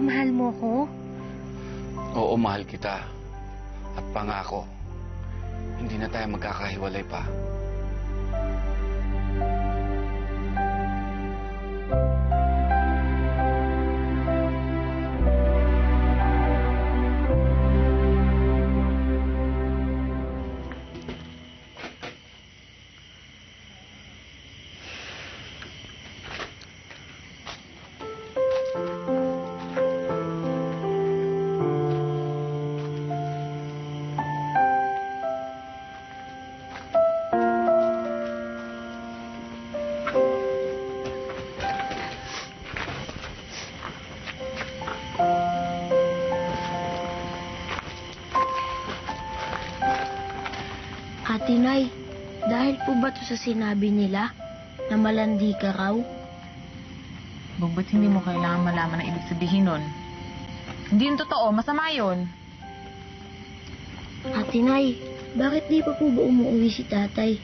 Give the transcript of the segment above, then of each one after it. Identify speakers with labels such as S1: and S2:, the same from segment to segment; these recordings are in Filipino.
S1: mahal mo ko?
S2: Oo, mahal kita. At pangako, hindi na tayo magkakahiwalay pa.
S3: Ate Nay, dahil po ba to sa sinabi nila na malandi ka raw?
S4: Ba't hindi mo kailangan malaman ang ibig sabihin nun? Hindi yun totoo, masama yun.
S3: Ate Nay, bakit di pa po ba umuwi si tatay?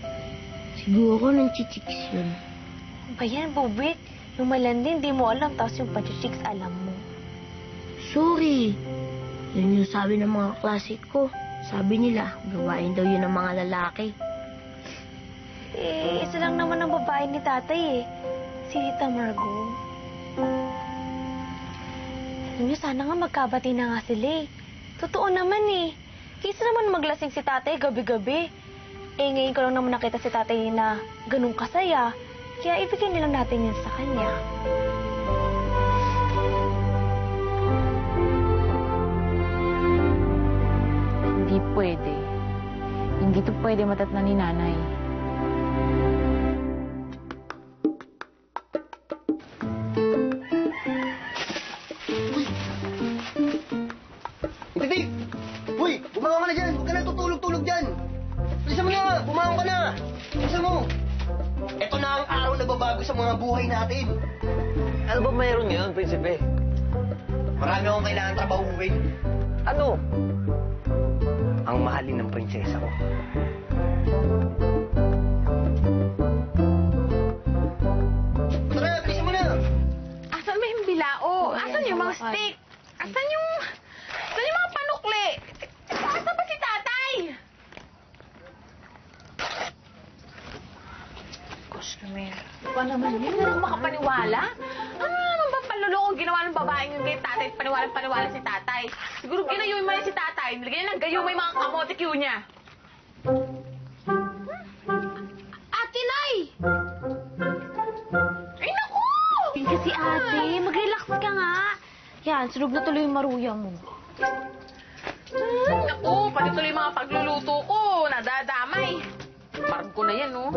S3: Siguro nang chichiks yun.
S1: Ano ba yan, Bubit? Yung malandi, hindi mo alam, tapos yung pachichiks alam mo.
S3: Sorry. Yun yung sabi ng mga klasik ko. Sabi nila, gawain daw yun ng mga lalaki.
S1: Eh, isa lang naman ang babae ni tatay eh. Si Tita Margo. Alam niyo, sana nga magkabati na nga sila eh. Totoo naman eh. Kaysa naman maglasing si tatay gabi-gabi. Eh, ngayon ko lang naman nakita si tatay na ganun kasaya. Kaya ibigay nilang natin yun sa kanya.
S4: Hindi pwede. Hindi to pwede matatnan ni nanay.
S5: Titik! Uy! Bumangon ka na dyan! Huwag ka na tutulog-tulog dyan! Bilisan mo na! Bumangon ka na! Bilisan mo! Ito na ang araw na babago sa mga buhay natin.
S6: Ano ba mayroon ngayon, Prinsipe?
S5: Marami akong kailangan trabahuin.
S6: Ano? Ang mahalin ng prinsesa ko.
S5: Tara, bilisan mo na!
S4: Asan ba yung bilao? Asan yung mga steak? Asan yung mga panukli? Asan ba si tatay? Customer. Ba naman yun? Hindi ako makapaniwala. Ano naman ba panlulokong ginawa ng babaeng yung kay tatay at paniwala si tatay? Siguro ginayumin mo yan si tatay. Nilagyan niya ng gayo may mga kamote-Q niya.
S3: Ate Nay!
S4: Ay, naku!
S1: Kasi ate, mag-relax ka nga. Yan, sunog na tuloy yung maruya mo.
S4: Naku, pati tuloy mga pagluluto ko. Nadadamay. Parang ko na yan, no?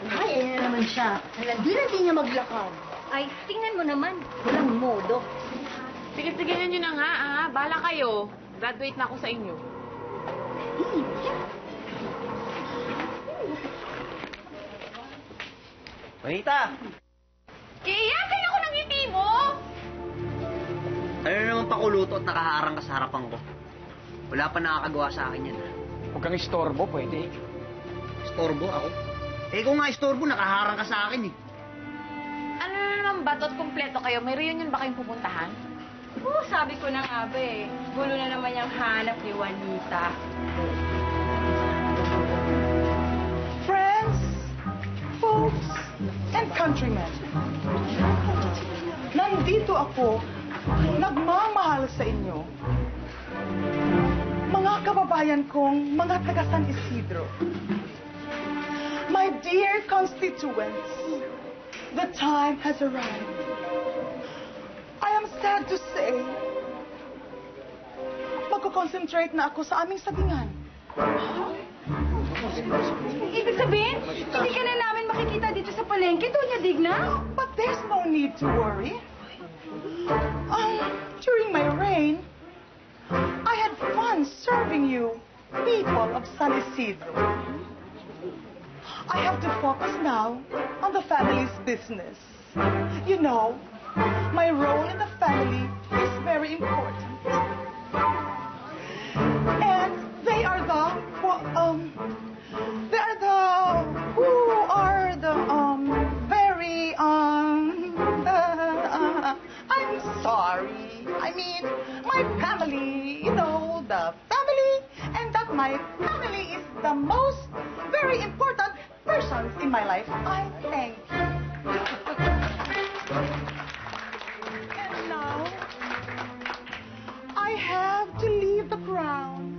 S3: Ay, ayan na naman siya. Hindi niya maglakad.
S1: Ay, tingnan mo naman. Walang modo.
S4: Sige-sigihan nyo na nga, ah. Bahala kayo. Graduate na ako sa inyo.
S5: Manita!
S4: Kaya, kaya ako ng ngiti mo!
S5: Ano naman pakuluto at nakaharang ka sa harapan ko? Wala pa nakakagawa sa akin yan.
S2: Huwag kang istorbo, pwede.
S5: Istorbo ako? Eh kung nga istorbo, nakaharang ka sa akin eh.
S4: Ano na naman ba at kumpleto kayo? May reunion ba kayong pupuntahan?
S1: Oo, sabi ko na nga ba eh. Gulo na naman yung hanap ni Juanita.
S7: Friends, folks, and countrymen. Nandito ako, nagmamahal sa inyo. Mga kababayan kong mga taga San Isidro. My dear constituents, the time has arrived. I am sad to say, magko-concentrate na ako sa aming sabingan.
S1: Ibig sabihin, hindi ka na namin makikita dito sa palengke, Doña Digna?
S7: But there's no need to worry. During my reign, I had fun serving you, people of San Isidro. I have to focus now on the family's business. You know, my role in the family is very important. And they are the, very, my family is the most very important persons in my life. I thank you. And now, I have to leave the crown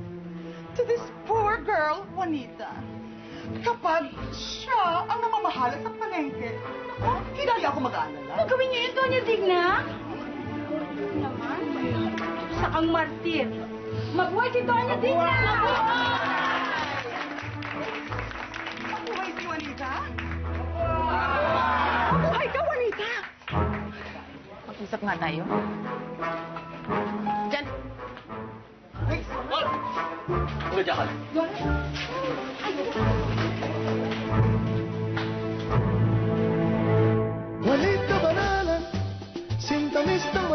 S7: to this poor girl, Juanita. Kapag siya ang namamahala sa palengke, ako, hindi ako mag-aalala.
S3: Gagawin niyo yun, Doña Digna? Naman, sa kang martir. Mabuhay si Doña Digna!
S7: Mabuhay si Juanita? Mabuhay ka, Juanita!
S4: Mag-usap nga tayo. Diyan.
S5: Uy, Jackal.
S8: Walit na banalan, sintamis ng